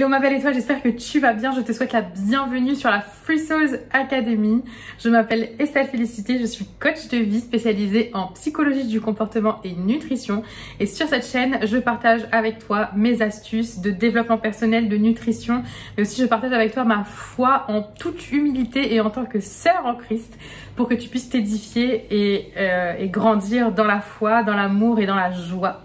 Hello ma belle et toi, j'espère que tu vas bien. Je te souhaite la bienvenue sur la Free Souls Academy. Je m'appelle Estelle Félicité, je suis coach de vie spécialisée en psychologie du comportement et nutrition. Et sur cette chaîne, je partage avec toi mes astuces de développement personnel, de nutrition. Mais aussi je partage avec toi ma foi en toute humilité et en tant que sœur en Christ pour que tu puisses t'édifier et grandir dans la foi, dans l'amour et dans la joie.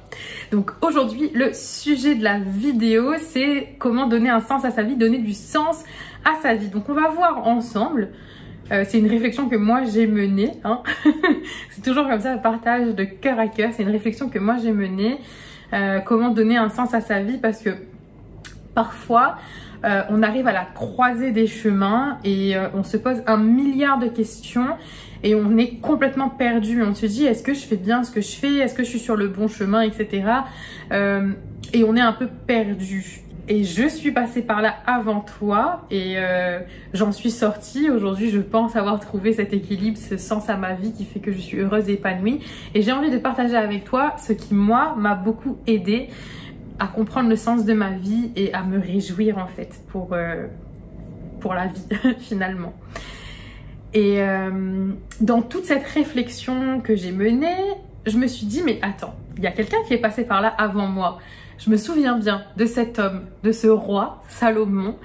Donc aujourd'hui, le sujet de la vidéo, c'est comment donner un sens à sa vie, donner du sens à sa vie. Donc on va voir ensemble, c'est une réflexion que moi j'ai menée, hein. C'est toujours comme ça, un partage de cœur à cœur, c'est une réflexion que moi j'ai menée, comment donner un sens à sa vie, parce que parfois on arrive à la croisée des chemins et on se pose un milliard de questions. Et on est complètement perdu, on se dit est-ce que je fais bien ce que je fais, est-ce que je suis sur le bon chemin, etc. Et on est un peu perdu. Et je suis passée par là avant toi et j'en suis sortie. Aujourd'hui, je pense avoir trouvé cet équilibre, ce sens à ma vie qui fait que je suis heureuse et épanouie. Et j'ai envie de partager avec toi ce qui, moi, m'a beaucoup aidée à comprendre le sens de ma vie et à me réjouir en fait pour la vie finalement. Et dans toute cette réflexion que j'ai menée, je me suis dit, mais attends, il y a quelqu'un qui est passé par là avant moi. Je me souviens bien de cet homme, de ce roi, Salomon,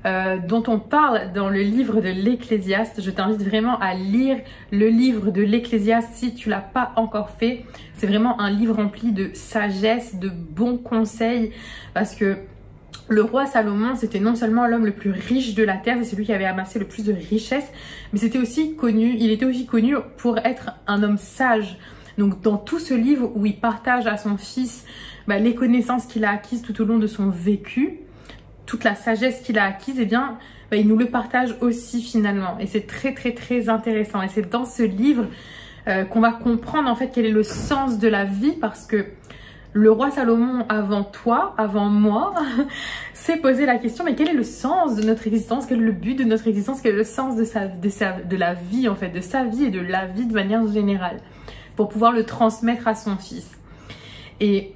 dont on parle dans le livre de l'Ecclésiaste. Je t'invite vraiment à lire le livre de l'Ecclésiaste si tu l'as pas encore fait. C'est vraiment un livre rempli de sagesse, de bons conseils, parce que le roi Salomon, c'était non seulement l'homme le plus riche de la terre, c'est celui qui avait amassé le plus de richesses, mais il était aussi connu pour être un homme sage. Donc dans tout ce livre où il partage à son fils les connaissances qu'il a acquises tout au long de son vécu, toute la sagesse qu'il a acquise, eh bien, il nous le partage aussi finalement. Et c'est très très très intéressant. Et c'est dans ce livre qu'on va comprendre en fait quel est le sens de la vie, parce que le roi Salomon, avant toi, avant moi, s'est posé la question, mais quel est le sens de notre existence? Quel est le but de notre existence? Quel est le sens de la vie, en fait, de sa vie et de la vie de manière générale, pour pouvoir le transmettre à son fils. Et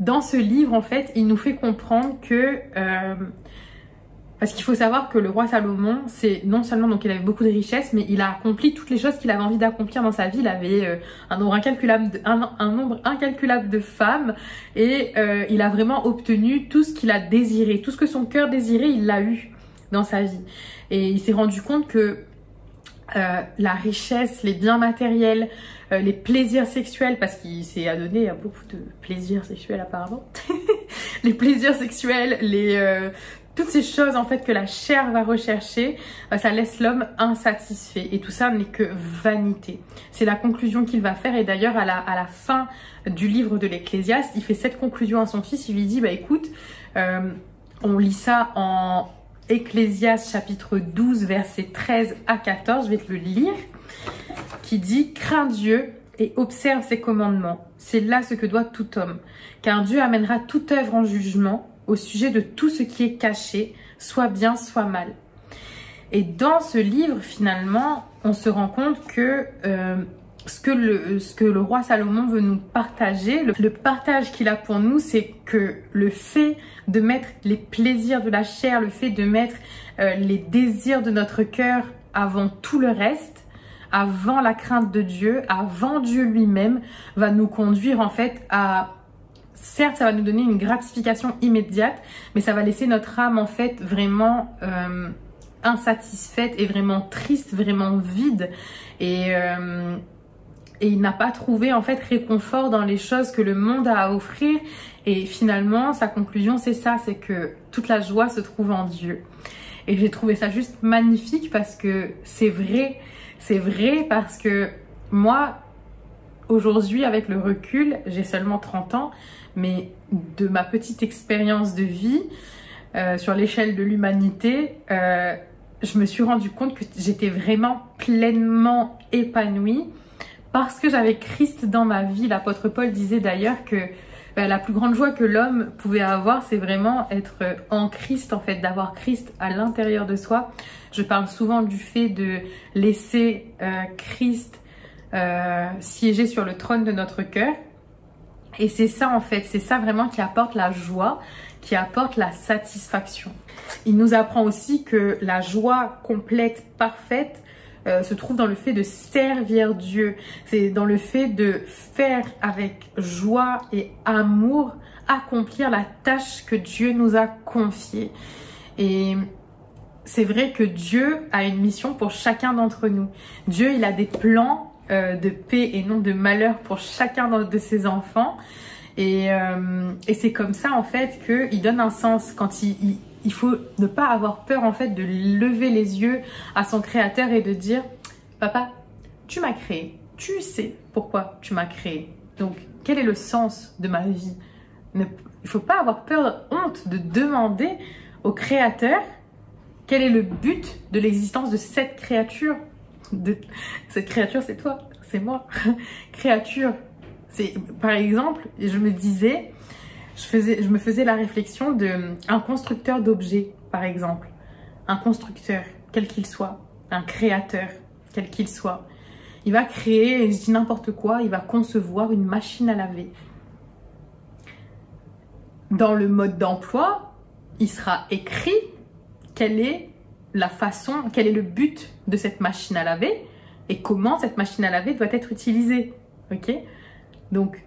dans ce livre, en fait, il nous fait comprendre que... parce qu'il faut savoir que le roi Salomon, c'est non seulement, donc il avait beaucoup de richesses, mais il a accompli toutes les choses qu'il avait envie d'accomplir dans sa vie. Il avait un nombre incalculable de femmes et il a vraiment obtenu tout ce qu'il a désiré. Tout ce que son cœur désirait, il l'a eu dans sa vie. Et il s'est rendu compte que la richesse, les biens matériels, les plaisirs sexuels, parce qu'il s'est adonné à beaucoup de plaisirs sexuels apparemment, les plaisirs sexuels, toutes ces choses en fait que la chair va rechercher, ça laisse l'homme insatisfait. Et tout ça n'est que vanité. C'est la conclusion qu'il va faire. Et d'ailleurs à la fin du livre de l'Ecclésiaste, il fait cette conclusion à son fils. Il lui dit, écoute, on lit ça en Ecclésiaste chapitre 12 versets 13 à 14. Je vais te le lire. Qui dit, crains Dieu et observe ses commandements. C'est là ce que doit tout homme. Car Dieu amènera toute œuvre en jugement au sujet de tout ce qui est caché, soit bien, soit mal. Et dans ce livre, finalement, on se rend compte que ce que le roi Salomon veut nous partager, le partage qu'il a pour nous, c'est que le fait de mettre les plaisirs de la chair, le fait de mettre les désirs de notre cœur avant tout le reste, avant la crainte de Dieu, avant Dieu lui-même, va nous conduire en fait à... Certes, ça va nous donner une gratification immédiate, mais ça va laisser notre âme en fait vraiment insatisfaite et vraiment triste, vraiment vide. Et il n'a pas trouvé en fait réconfort dans les choses que le monde a à offrir. Et finalement, sa conclusion, c'est ça, c'est que toute la joie se trouve en Dieu. Et j'ai trouvé ça juste magnifique parce que c'est vrai parce que moi, aujourd'hui, avec le recul, j'ai seulement 30 ans, mais de ma petite expérience de vie, sur l'échelle de l'humanité, je me suis rendu compte que j'étais vraiment pleinement épanouie parce que j'avais Christ dans ma vie. L'apôtre Paul disait d'ailleurs que la plus grande joie que l'homme pouvait avoir, c'est vraiment être en Christ, en fait, d'avoir Christ à l'intérieur de soi. Je parle souvent du fait de laisser Christ siéger sur le trône de notre cœur. Et c'est ça en fait, c'est ça vraiment qui apporte la joie, qui apporte la satisfaction. Il nous apprend aussi que la joie complète, parfaite, se trouve dans le fait de servir Dieu. C'est dans le fait de faire avec joie et amour, accomplir la tâche que Dieu nous a confiée. Et c'est vrai que Dieu a une mission pour chacun d'entre nous. Dieu, il a des plans de paix et non de malheur pour chacun de ses enfants. Et c'est comme ça, en fait, qu'il donne un sens. Quand il faut ne pas avoir peur, en fait, de lever les yeux à son Créateur et de dire « Papa, tu m'as créé. Tu sais pourquoi tu m'as créé. Donc, quel est le sens de ma vie ?» Il ne faut pas avoir peur, honte de demander au Créateur quel est le but de l'existence de cette créature. Cette créature, c'est toi, c'est moi. Créature, c'est par exemple, je me disais, je me faisais la réflexion d'un constructeur d'objets, par exemple. Un constructeur, quel qu'il soit, un créateur, quel qu'il soit. Il va créer, je dis n'importe quoi, il va concevoir une machine à laver. Dans le mode d'emploi, il sera écrit quelle est la façon, quel est le but de cette machine à laver et comment cette machine à laver doit être utilisée. Ok? Donc,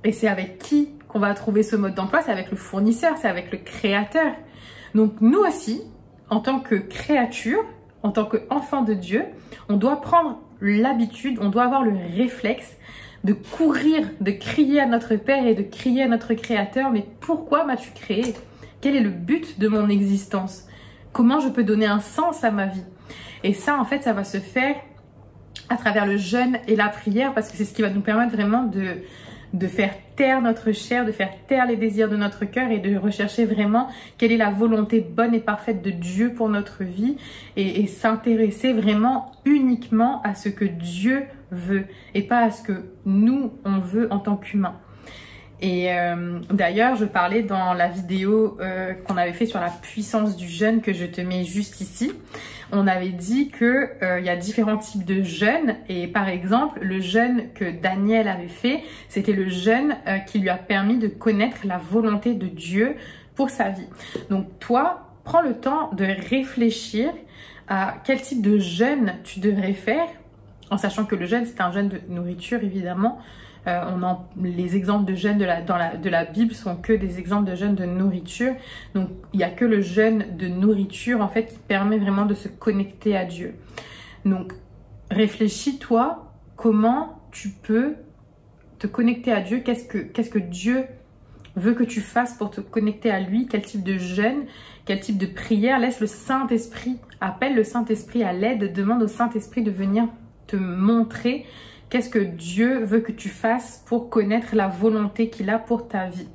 et c'est avec qui qu'on va trouver ce mode d'emploi? C'est avec le fournisseur, c'est avec le créateur. Donc, nous aussi, en tant que créature, en tant qu'enfant de Dieu, on doit prendre l'habitude, on doit avoir le réflexe de courir, de crier à notre Père et de crier à notre Créateur, mais pourquoi m'as-tu créé? Quel est le but de mon existence? Comment je peux donner un sens à ma vie? Et ça, en fait, ça va se faire à travers le jeûne et la prière, parce que c'est ce qui va nous permettre vraiment de faire taire notre chair, de faire taire les désirs de notre cœur et de rechercher vraiment quelle est la volonté bonne et parfaite de Dieu pour notre vie et s'intéresser vraiment uniquement à ce que Dieu veut et pas à ce que nous, on veut en tant qu'humains. Et d'ailleurs, je parlais dans la vidéo qu'on avait fait sur la puissance du jeûne, que je te mets juste ici. On avait dit que y a différents types de jeûnes. Et par exemple, le jeûne que Daniel avait fait, c'était le jeûne qui lui a permis de connaître la volonté de Dieu pour sa vie. Donc toi, prends le temps de réfléchir à quel type de jeûne tu devrais faire, en sachant que le jeûne, c'est un jeûne de nourriture, évidemment. Les exemples de jeûne de la Bible sont que des exemples de jeûne de nourriture. Donc, il n'y a que le jeûne de nourriture, en fait, qui permet vraiment de se connecter à Dieu. Donc, réfléchis, toi, comment tu peux te connecter à Dieu. Qu'est-ce que Dieu veut que tu fasses pour te connecter à lui? Quel type de jeûne? Quel type de prière? Laisse le Saint-Esprit, appelle le Saint-Esprit à l'aide. Demande au Saint-Esprit de venir te montrer qu'est-ce que Dieu veut que tu fasses pour connaître la volonté qu'il a pour ta vie.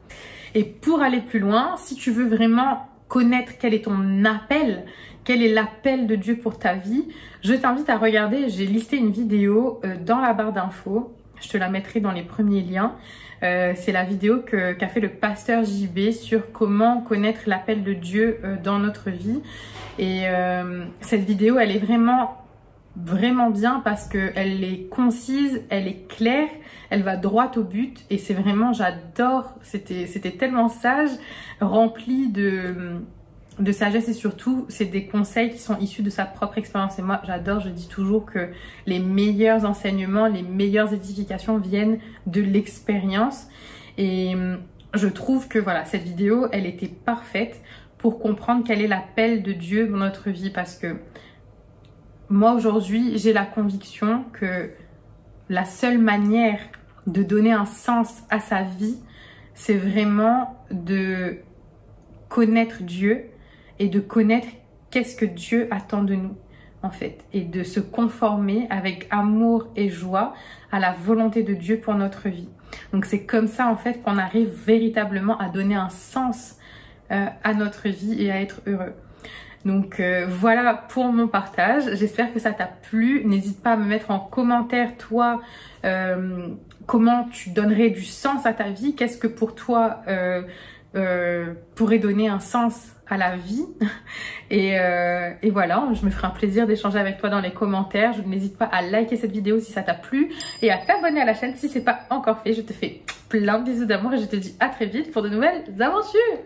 Et pour aller plus loin, si tu veux vraiment connaître quel est ton appel, quel est l'appel de Dieu pour ta vie, je t'invite à regarder, j'ai listé une vidéo dans la barre d'infos, je te la mettrai dans les premiers liens. C'est la vidéo qu'a fait le pasteur JB sur comment connaître l'appel de Dieu dans notre vie. Et cette vidéo, elle est vraiment bien parce qu'elle est concise, elle est claire, elle va droit au but et c'est vraiment, j'adore, c'était tellement sage, rempli de sagesse et surtout c'est des conseils qui sont issus de sa propre expérience. Et moi j'adore, je dis toujours que les meilleurs enseignements, les meilleures édifications viennent de l'expérience et je trouve que voilà, cette vidéo elle était parfaite pour comprendre quel est l'appel de Dieu dans notre vie, parce que moi, aujourd'hui, j'ai la conviction que la seule manière de donner un sens à sa vie, c'est vraiment de connaître Dieu et de connaître qu'est-ce que Dieu attend de nous, en fait, et de se conformer avec amour et joie à la volonté de Dieu pour notre vie. Donc, c'est comme ça, en fait, qu'on arrive véritablement à donner un sens à notre vie et à être heureux. Donc voilà pour mon partage, j'espère que ça t'a plu. N'hésite pas à me mettre en commentaire toi comment tu donnerais du sens à ta vie, qu'est-ce que pour toi pourrait donner un sens à la vie. Et voilà, je me ferai un plaisir d'échanger avec toi dans les commentaires. N'hésite pas à liker cette vidéo si ça t'a plu et à t'abonner à la chaîne si c'est pas encore fait. Je te fais plein de bisous d'amour et je te dis à très vite pour de nouvelles aventures.